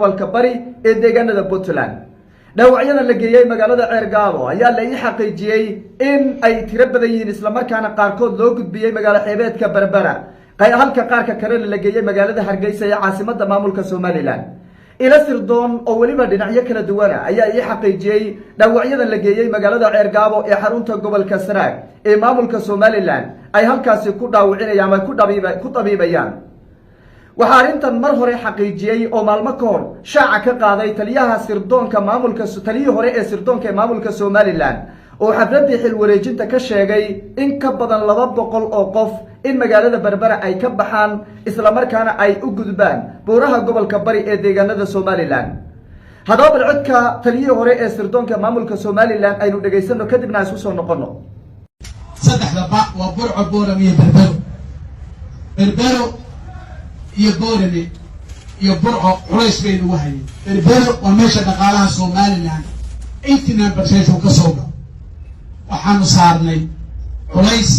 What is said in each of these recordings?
والكبري إديجانا بوتلان dhaawacyada la geeyay magaalada Ceergaabo ayaa la xaqiijiyay in ay tirabadayeen isla markaana qaarkood loo gudbiyay magaalada xeebeedka Berbera halka qaarka kale la geeyay magaalada Hargeysa ee caasimadda maamulka Soomaaliland ila sirdoon oo waliba dhinacyo kala duwan ayaa xaqiijiyay dhaawacyada la geeyay magaalada Ceergaabo ee xarunta gobolka Sanaag ee maamulka Soomaaliland ay halkaasi ku dhaawacinayaan ama ku tabiibayaan waxaa arintan mar hore xaqiijiyay oo maalmo ka hor shaaca ka qaaday taliyaha sirdoonka maamulka taliyihii hore ee sirdoonka maamulka Soomaaliland oo xafladii xil wareejinta ka sheegay in ka badan 200 oo qof in magaalada Berbera ay ka baxaan isla markaana ay u gudbaan buuraha gobolka bari ee deegaanada Soomaaliland hadaba codka taliyihii hore ee sirdoonka maamulka Soomaaliland aynu dhageysano kadibna isku soo noqono saddexda ba waa burco booram iyo berbero iyo boorame iyo burco culays bay ugu hayeen berbero waa meesha dhaqaalaha Soomaaliland 89% uu ka soo galo waxaanu saarnay culays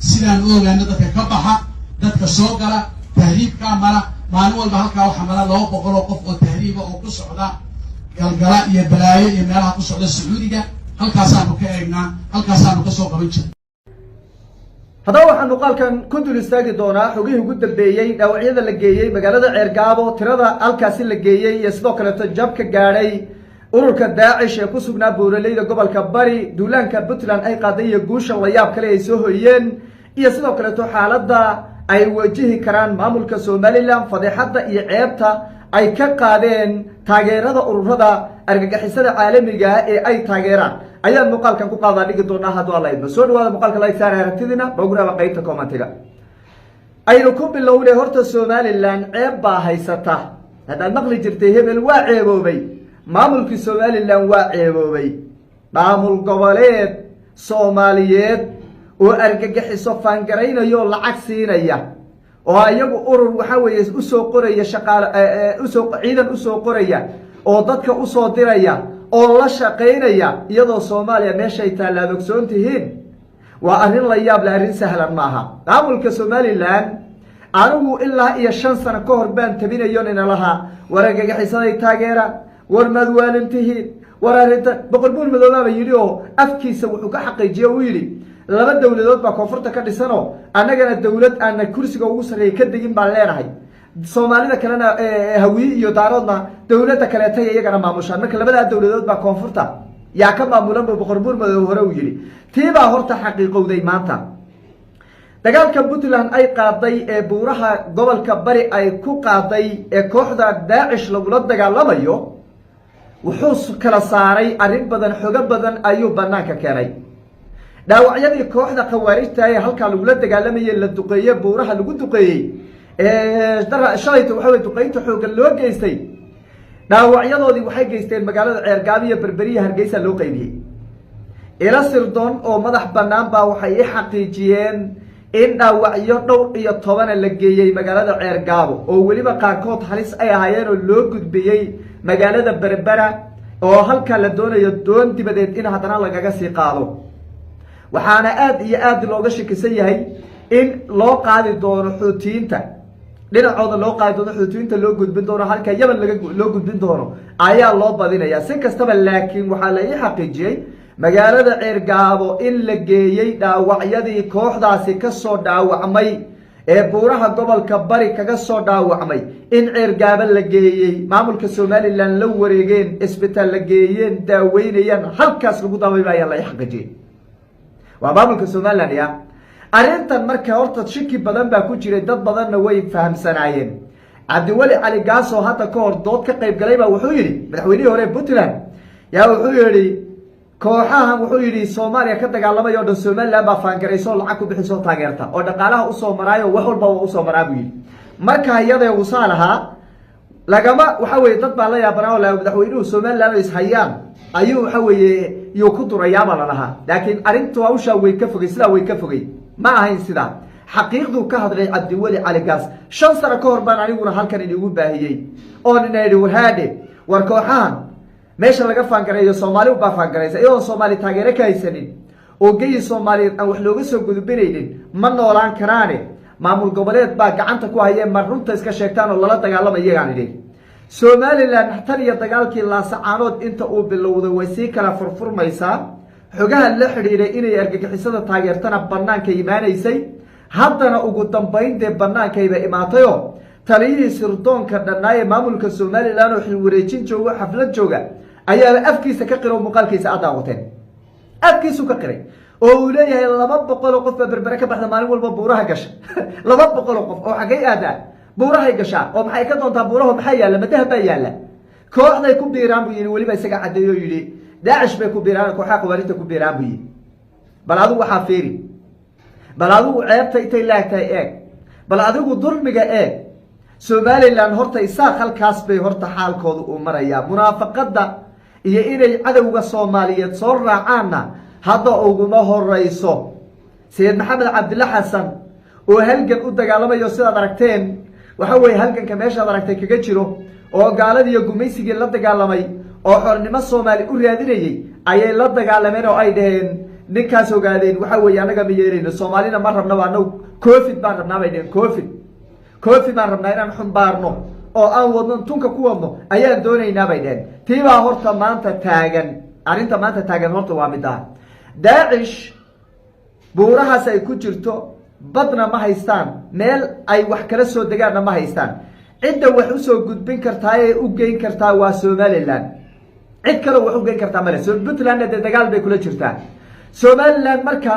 sidaan u ogaano dadka ka baxa dadka soo gala tahriibka mara maalin walba halkaa waxa mara 200 oo qof oo tahriiba oo ku socda galgala iyo balaayo iyo meelaha ku socda Sacuudiga halkaasaanu ka eegnaa halkaasaanu ka soo qaban jirnay hadaba waxaan muuqaalkan ku dul istaagi doonaa xogihii ugu dambeeyay dhaawacyada la geeyay magaalada Ceergaabo tirada halkaasi la geeyay iyo sidoo kale jabka gaadhay ururka Daacish ee ku sugnaa buuraleyda gobolka bari duulaanka Puntland ay qaaday iyo guusha la yaab kale ay soo hoyeen iyo sidoo kale xaaladda ay wajihi karaan maamulka Soomaaliland fadeexada iyo ceebta ay ka qaadeen taageerada ururada argagixisada caalamiga ee ay taageeraan ayaan muuqaalkan ku qaadaa dhigi doonaa haddii Allah idmo soo dhawaada muuqaalka like saar aragtidina boguraaba qaybta commentiga aynu ku bilownay horta Soomaaliland ceeb baa haysata hadda maqli jirtay hebel waa ceeboobay maamulkii Soomaaliland waa ceeboobay maamul goboleed Soomaaliyeed oo argagixiso fangareynayo lacag siinaya oo ayagu urur waxa weeye u soo qoraya shaqaale ciidan u soo qoraya oo dadka u soo diraya oo la shaqeynaya iyadoo Soomaaliya meeshay taalaad ogsoontihiin waa arrin la yaab leh arrin sahlan maaha maamulka Soomaaliland anigu ilaa iyo 5 sano ka hor baan tabinayo in laha waragagixisaday taageera war madwaalintihiin war arinta boqorbuur madoobaaba yiri oo afkiisa wuxuu ka xaqiijiyay uu yiri laba dawladood baa koonfurta ka dhisano annagana dawlad aan kursiga ugu sareeyay ka degin baan leenahay Soomaalida kalena hawi iyo daaradna dawladda kale tay iyagana maamushaan marka labada dawladood baa koonfurta yaa ka maamulan boqorbuur madoob hore u yiri tiiba horta xaqiiqowday maanta dagaalka Puntland ay qaaday ee buuraha gobolka bari ay ku qaaday ee kooxda Daacish lagula dagaalamayo wuxuu kala saaray arrin badan xoog badan ayuu banaanka keenay dhaawacyadii kooxda khawaarijta ee halka lagula dagaalamayay la duqeeyay buuraha lagu duqeeyay shalayto waxa duqeynta xoog loo geystay dhaawacyadoodii waxay geysteen magaalada Ceergaabo iyo Berberiya Hargeysa loo qaybiyay ila sirdoon oo madax banaan baa waxay xaqiijiyeen in dhaawacyo dhowr iyo 10 la geeyay magaalada Ceergaabo oo waliba qaarkood halis ay ahaayeen oo loo gudbiyay magaalada Berbera oo halka la doonayo doon dibadeed in hadana lagaga sii qaado waxaana aad iyo aad looga shakisan yahay in loo qaadi doono xuutiyiinta dhinacooda loo qaadi doono xuutiyiinta loo gudbin doono halka Yemen loo gudbin doono ayaa loo badinaya si kastaba laakiin waxa la xaqiijiyay magaalada Ceergaabo in la geeyay dhaawacyadii kooxdaasi ka soo dhaawacmay ee buuraha gobolka bari kaga soo dhaawacmay in Ceergaabo la geeyay maamulka Soomaaliland la wareegeen isbitaal la geeyeen daaweynayaan halkaas lagu daaweeyo la xaqiijiyay waa maamulka Soomaaliland ya arintan marka horta shaki badan baa ku jiray dad badanna way fahamsanaayeen Cabdiwali Cali Gaaso hadda ka hor dood ka qayb galay baa wuxuu yiri madaxweynihii hore Puntland yaa wuxuu yiri kooxahan wuxuu yiri Soomaaliya ka dagaalamayo oo Soomaaliland baa fangareyso lacag ku bixiso taageerta oo dhaqaalaha u soo maraayo wax walba u soo maraabu yiri marka iyada uu saalaha lagama waxa weeye dad baa la yaabanaa oo madaxweynuhu Soomaaliland is hayaan ayuu waxa weeye iyo ku durayaaba la lahaa laakiin arintu waa u shaaway ka fogay sida way ka fogay ma ahayn sida xaqiiqdu ka hadlay Cabdiwali Cali Gaas 5 sano ka hor baan aniguna halkan idigu baahiyay oo ninaydi warhaade war kooxahan meesha laga fangareeyo Soomaali u baa fangareysa iyo Soomaali taageero ka haysanin oo geey Soomaali aan wax looga soo gudbinaynin ma noolaan karaane maamul goboleed baa gacanta ku hayeen mar runta iska sheegtaan oo lala dagaalamayo iyagaan idin somalilan tan iyo dagaalkii laasacaanood inta uu bilowday way sii kala furfurmaysaa xogaha la xidhiidhay inay argagixisada taageertana banaanka imaanaysay haddana ugu dambayn dee banaankayba imaatayoo taliyihii sirdoonka dhannaaye maamulka somalilan oo xilwareejin joogo xaflad jooga ayaaba afkiisa ka qira oo muuqaalkiisa aad daawateen afkiisu ka qiray oo uu leeyahay 200 qof baa berbere ka baxda maalin walba buuraha gasha 200 qof oo xagay aadaa buurahay gashaa oo maxay ka doontaa buuraha maxay yaala madaha baa yaala kooxday ku biiraan buu yiri waliba isaga cadeeyo yiri daacish bay ku biiraan kooxaha qawaariinta ku biiraan buu yiri bal adigu waxa fiiri bal adigu ceebta intay laagtay eeg bal adigu dulmiga eeg somalilan horta isaaq halkaas bay horta xaalkooda u maraya munaafaqada iyo inay cadawga Soomaaliyeed soo raacaana hadda uguma horeyso sayid maxamed cabdilla xasan oo halgan u dagaalamayo sida aragteen waxa way halganka meesha aragtay kaga jiro oo gaalada iyo gumaysiga la dagaalamay oo xornimo Soomaali u raadinayay ayay la dagaalameen oo ay dhaheen ninkaas ogaadeen waxa way anaga ma yeerayno Soomaalina ma rabna waano covid baan rabnaa bay dhaheen covid baan rabnaa inaan xumbaarno oo aan wadno tunka ku wadno ayaan doonaynaa bay dhaheen tiibaa horta maanta taagan arinta maanta taagan horta waa mid ah daacish buurahaas ay ku jirto badna ma haystaan meel ay wax kala soo degaanna ma haystaan cidda wax u soo gudbin kartaa ee u geyn kartaa waa Somaliland cid kale wax u geyn kartaa male Puntland dagaal bay kula jirtaa Somaliland marka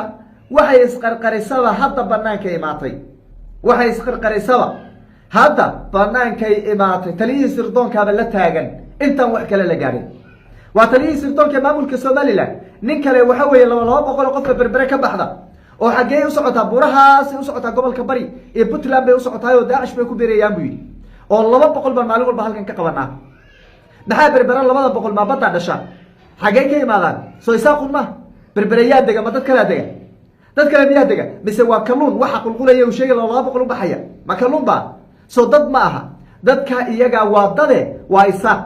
waxay isqarqarisada hadda banaanka imaatay waxay isqarqarisada hadda banaanka imaatay taliyii sirdoonkaaba la taagan intaan wax kale la gaarin waa taliyii sirdoonka maamulka Somaliland nin kale waxa weeye 200 qof berbere ka baxda oo xagee u socotaa buurahaas u socotaa gobolka bari ee Puntland bay u socotaa oo daacish bay ku biirayaan buu yiri oo 200 baan maalin walba halkan ka qabanaa maxaa berbere 200 ma badda dhasha xagee ka imaadaan soo isaaqun ma berbereyaa dega ma dad kala miyaa dega mise waa kalluun waxa qulqulaya uu sheegay 200 u baxaya ma kalluun ba soo dad ma aha dadka iyaga waa dade waa isaaq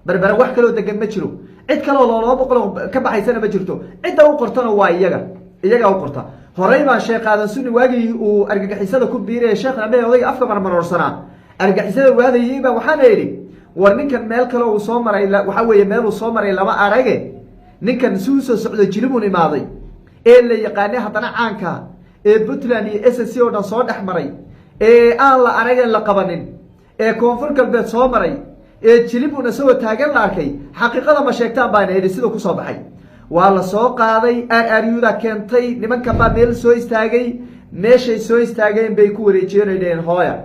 berbere wax kale oo degan ma jiro cid kale oo 200 ka baxaysana ma jirto cidda u qortana waa iyaga u qorta horey baan sheekh aadan sunni waagii uu argagixisada ku biiray sheekh amay odayga afka marmarorsanaa argagixisada waadayay baa waxaan yiri war ninkan meel kale uu soo maray waxa weeye meel uu soo maray laba arage ninkan soo socdo jilibun imaaday ee la yaqaan hadana caanka ee Puntland iyo SSC oo dhan soo dhaxmaray ee aan la aragay la qabanin ee koonfur galbeed soo maray ee jilibuna soo taagan la arkay xaqiiqada ma sheegtaan baan heeday sida ku soo baxay waa la soo qaaday aryuda keentay nimanka baa meel soo istaagay meeshay soo istaageen bay ku wareejinayeen hooya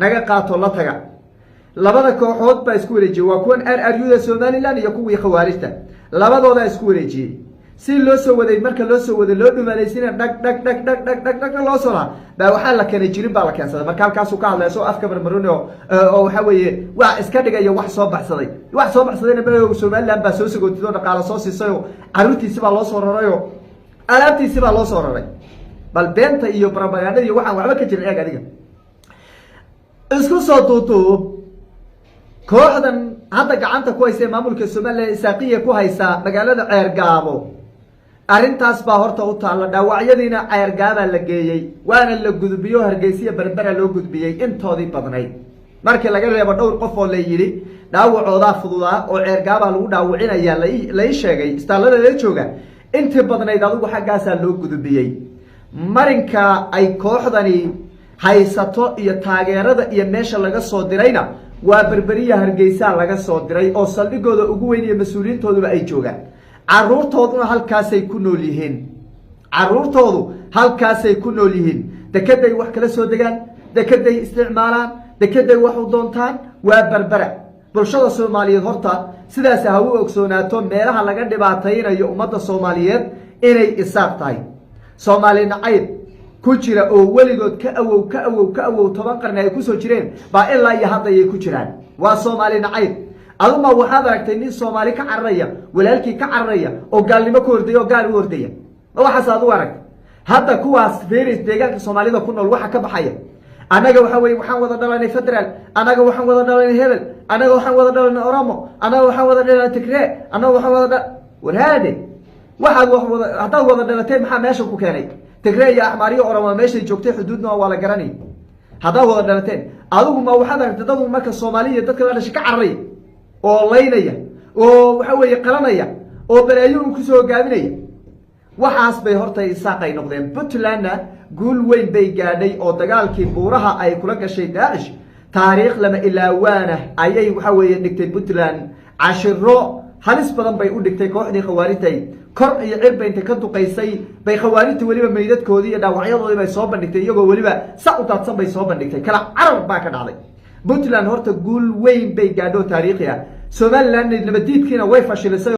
naga qaato la taga labada kooxood baa isku wareejiyay waa kuwan aryuda Somaliland iyo kuwii khawaarijta labadooda isku wareejiyay si loo soo waday marka loo soo waday loo dhumaaleysina dhag loo soo baa waxa la keenay jirin baa la keensaday marka halkaas uu ka hadlay soo afka marmarino oo waxa weeye waa iska dhigayo wax soo baxsadayna baa Somaliland baa soo sagootido dhaqaale soo siisay caruurtiisa baa loo soo rarayo alaabtiisa baa loo soo raray bal beenta iyo propaganda iyo waxaan waxba ka jirin eeg adiga isku soo duuduub kooxdan hadda gacanta ku haysa maamulka Somaliland isaaqiye ku haysa magaalada Ceergaabo arintaas baa horta u taala dhaawacyadiina Ceergaaba la geeyay waana la gudbiyo Hargeysa berbera loo gudbiyay intoodii badnay markii laga reebo dhowr qof oo la yiri dhaawacooda fududaa oo Ceergaaba lagu dhaawacinaya la sheegay istaalada la jooga intii badnayd adigu xaggaasa loo gudbiyay marinka ay kooxdani haysato iyo taageerada iyo meesha laga soo dirayna waa berberiya Hargeysa laga soo diray oo saldhigooda ugu weyn iyo mas'uuliyiintooda ay joogaan caruurtooduna halkaasay ku nool yihiin dekeday wax kala soo degaan dekeday isticmaalaan dekeday wax u doontaan waa berbera bulshada Soomaaliyeed horta sidaas ha u ogsoonaato meelaha laga dhibaataynayo ummadda Soomaaliyeed inay isaaq tahay Soomaali nacayb ku jira oo waligood ka awow 10 qarni ay ku soo jireen baa ilaa iyo hadda ay ku jiraan waa Soomaali nacayb aduma waxaad aragtay nin Soomaali ka cararaya walaalkii ka cararaya oo gaalnimo ku horday oo gaal u hordaya waxaas aad u aragtay hadda kuwaas feeris deegaanka Soomaalida ku nool waxa ka baxaya anaga waxa weey waxaan wada dhalanay federal anaga waxaan wada dhalanay hebel anaga waxaan wada dhalanay Oromo anaga waxaan wada dhalanay Tigray anaga waxaan wada waraade waxaad wada dhalatay maxaa meesha ku keenay Tigray iyo Axmaariyo Oromo meesha joogtay xuduudna waa la garanay haddaa wada dhalateen adigu ma waxaad aragtay dad marka Soomaaliya dadka la dhashay ka carray oo laynaya oo waxa weeye qalanaya oo balaayo uu ku soo gaabinaya waxaas bay horta isaaqay noqdeen Puntlandna guul weyn bay gaadhay oo dagaalkii buuraha ay kula gashay Daesh taariikh lama ilaawaana ayay waxa weeye dhigtay Puntland cashiro halis badan bay u dhigtay kooxdii khawaarijtay kor iyo cirba inta ka duqaysay bay khawaarijta waliba meydadkoodii iyo dhaawacyadoodii bay soo bandhigtay iyagoo waliba sa u daadsan bay soo bandhigtay kala carab baa ka dhacday Puntland horta guul weyn bay gaadho taariikhi ah Somaliland nabadiidkiina way fashilisay